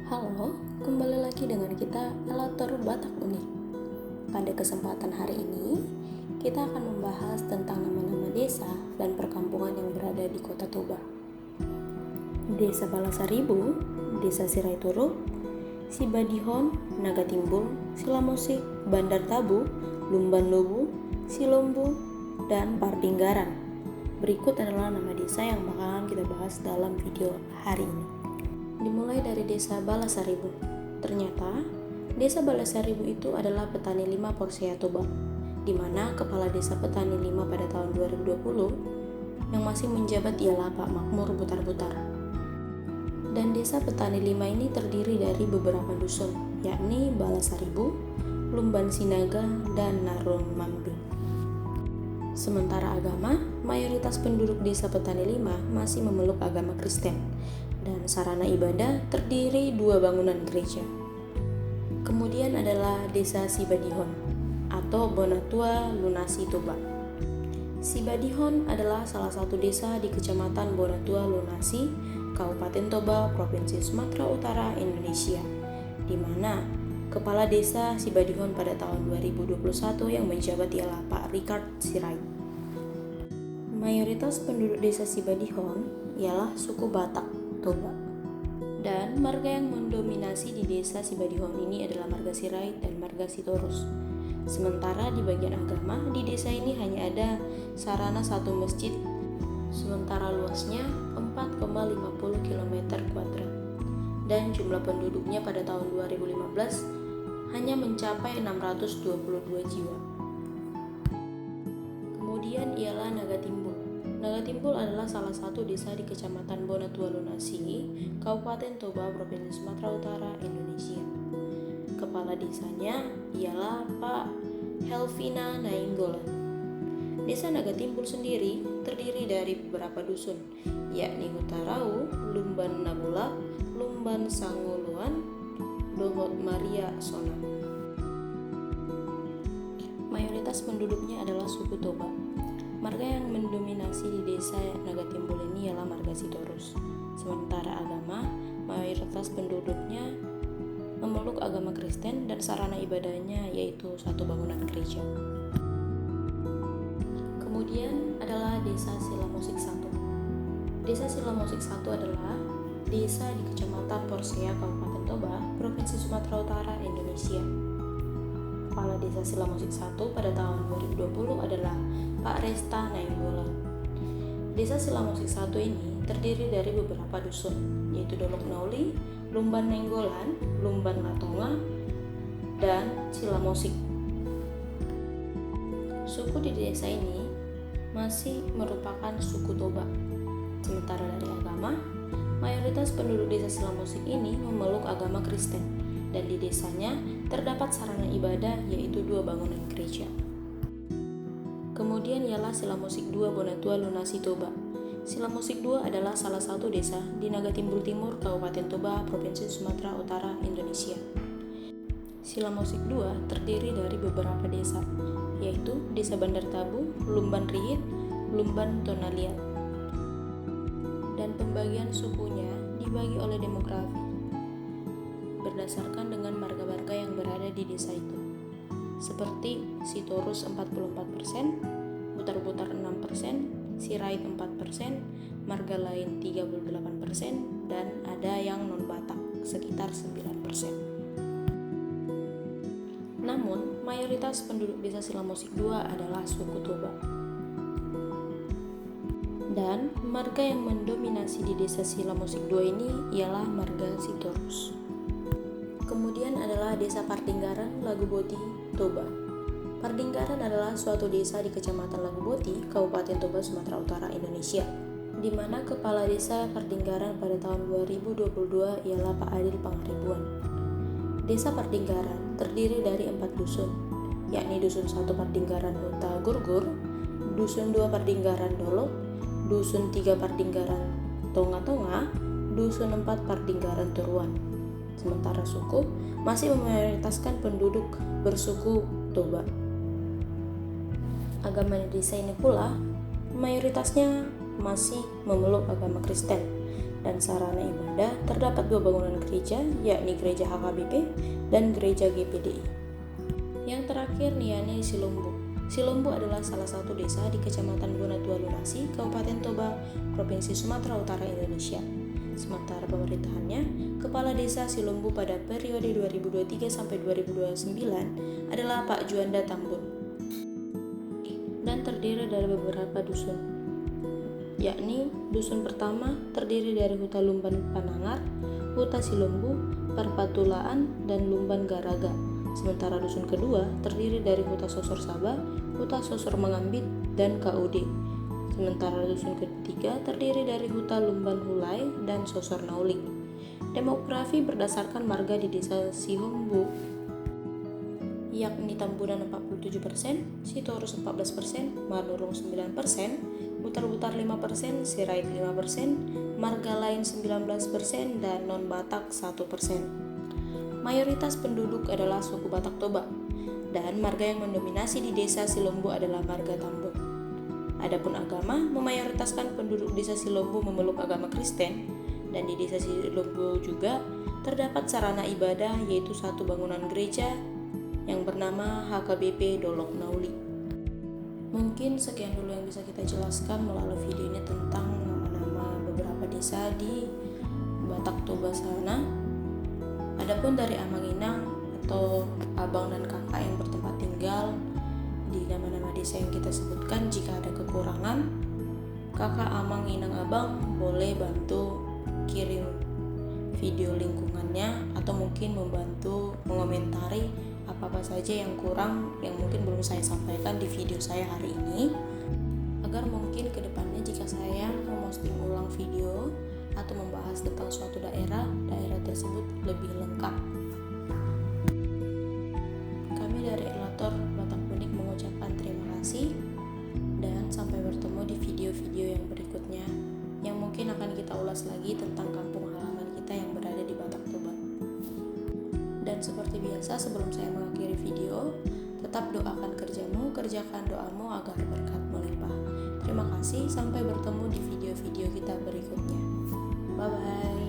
Halo, kembali lagi dengan kita Elator Batak Unik. Pada kesempatan hari ini, kita akan membahas tentang nama-nama desa dan perkampungan yang berada di Kota Toba. Desa Balasaribu, Desa Sirai Turuk, Sibadihon, Naga Timbul, Silamosik, Bandar Tabu, Lumban Lubu, Silombu, dan Pardinggaran. Berikut adalah nama desa yang bakalan kita bahas dalam video hari ini. Dimulai dari Desa Balasaribu. Ternyata, Desa Balasaribu itu adalah petani 5 Porsia Toba, di mana kepala desa petani 5 pada tahun 2020 yang masih menjabat ialah Pak Makmur Butar-Butar. Dan desa petani 5 ini terdiri dari beberapa dusun, yakni Balasaribu, Lumban Sinaga, dan Narung Mambi. Sementara agama, mayoritas penduduk desa petani 5 masih memeluk agama Kristen, dan sarana ibadah terdiri 2 bangunan gereja. Kemudian adalah Desa Sibadihon atau Bonatua Lunasi Toba. Sibadihon adalah salah satu desa di Kecamatan Bonatua Lunasi, Kabupaten Toba, Provinsi Sumatera Utara, Indonesia, di mana kepala desa Sibadihon pada tahun 2021 yang menjabat ialah Pak Richard Sirait. Mayoritas penduduk desa Sibadihon ialah suku Batak Toba. Dan marga yang mendominasi di desa Sibadihon ini adalah marga Sirait dan marga Sitorus. Sementara di bagian agama, di desa ini hanya ada sarana 1 masjid, sementara luasnya 4,50 km². Dan jumlah penduduknya pada tahun 2015 hanya mencapai 622 jiwa. Kemudian ialah Naga Timbul. Naga Timbul adalah salah satu desa di Kecamatan Bonatua Lunasi, Kabupaten Toba, Provinsi Sumatera Utara, Indonesia. Kepala desanya ialah Pak Helvina Nainggolan. Desa Naga Timbul sendiri terdiri dari beberapa dusun, yakni Hutarau, Lumban Nabula, Lumban Sanguluan, Dohot Maria Sona. Mayoritas penduduknya adalah suku Toba. Marga yang mendominasi di desa Naga Timbul ini ialah marga Sitorus. Sementara agama, mayoritas penduduknya memeluk agama Kristen dan sarana ibadahnya yaitu 1 bangunan gereja. Kemudian adalah Desa Silamosik 1. Desa Silamosik 1 adalah desa di Kecamatan Porsia, Kabupaten Toba, Provinsi Sumatera Utara, Indonesia. Kepala Desa Silamosik 1 pada tahun 2020 adalah Pak Resta Nainggolan. Desa Silamosik 1 ini terdiri dari beberapa dusun, yaitu Dolok Nauli, Lumban Nainggolan, Lumban Latonga, dan Silamosik. Suku di desa ini masih merupakan suku Toba. Sementara dari agama, mayoritas penduduk desa Silamosik ini memeluk agama Kristen, dan di desanya terdapat sarana ibadah yaitu 2 bangunan gereja. Kemudian ialah Silamosik 2 Bonatua Lunasi Toba. Silamosik 2 adalah salah satu desa di Naga Timbul Timur, Kabupaten Toba, Provinsi Sumatera Utara, Indonesia. Silamosik 2 terdiri dari beberapa desa, yaitu Desa Bandar Tabu, Lumban Rihit, Lumban Tonaliat. Dan pembagian sukunya dibagi oleh demografi berdasarkan dengan marga-marga yang berada di desa itu, seperti Sitorus 44%, Butar-Butar 6%, Sirait 4%, marga lain 38%, dan ada yang non-Batak sekitar 9%. Namun, mayoritas penduduk desa Silamosik 2 adalah suku Toba. Dan marga yang mendominasi di desa Silamosik 2 ini ialah marga Sitorus. Kemudian adalah Desa Pardinggaran, Laguboti, Toba. Pardinggaran adalah suatu desa di Kecamatan Laguboti, Kabupaten Toba, Sumatera Utara, Indonesia, di mana kepala desa Pardinggaran pada tahun 2022 ialah Pak Adil Pangaribuan. Desa Pardinggaran terdiri dari 4 dusun, yakni Dusun 1 Pardinggaran Huta Gurgur, Dusun 2 Pardinggaran Dolok, Dusun 3 Pardinggaran Tonga-Tonga, Dusun 4 Pardinggaran Turuan. Sementara suku masih memayoritaskan penduduk bersuku Toba. Agama di desa ini pula mayoritasnya masih memeluk agama Kristen, dan sarana ibadah, terdapat 2 bangunan gereja, yakni Gereja HKBP dan Gereja GPDI. Yang terakhir yakni Silombo. Silombo adalah salah satu desa di Kecamatan Bonatua Lunasi, Kabupaten Toba, Provinsi Sumatera Utara, Indonesia. Sementara pemerintahannya, Kepala Desa Silombo pada periode 2023 sampai 2029 adalah Pak Juanda Tambun dan terdiri dari beberapa dusun, yakni dusun pertama terdiri dari Huta Lumban Panangar, Huta Silombo, Perpatulaan, dan Lumban Garaga. Sementara dusun kedua terdiri dari Huta Sosor Sabah, Huta Sosor Mangambit, dan KUD. Sementara dusun ketiga terdiri dari Huta Lumban Hulai dan Sosor Nauling. Demografi berdasarkan marga di desa Silombo, yakni Tambunan 47%, Sitorus 14%, Manurung 9%, Butar-Butar 5%, Sirait 5%, marga lain 19%, dan non-Batak 1%. Mayoritas penduduk adalah suku Batak Toba, dan marga yang mendominasi di desa Silombo adalah marga Tambun. Adapun agama, memayoritaskan penduduk desa Silombo memeluk agama Kristen, dan di desa Silombo juga terdapat sarana ibadah, yaitu 1 bangunan gereja yang bernama HKBP Dolok Nauli. Mungkin sekian dulu yang bisa kita jelaskan melalui video ini tentang nama-nama beberapa desa di Batak Toba sana. Adapun dari Amang-Inang atau abang dan kakak yang bertempat tinggal di nama-nama desa yang kita sebutkan, jika ada kekurangan, kakak Amang Inang Abang boleh bantu kirim video lingkungannya atau mungkin membantu mengomentari apa-apa saja yang kurang yang mungkin belum saya sampaikan di video saya hari ini, agar mungkin kedepannya jika saya memposting ulang video atau membahas tentang suatu daerah tersebut lebih lengkap. Kami dari Elator Batak Unik mengucapkan terima kasih dan sampai bertemu di video-video yang berikutnya yang mungkin akan kita ulas lagi tentang kampung halaman kita yang berada di Batak Toba. Dan seperti biasa, sebelum saya mengakhiri video, tetap doakan kerjamu, kerjakan doamu agar berkat melimpah. Terima kasih, sampai bertemu di video-video kita berikutnya. Bye-bye.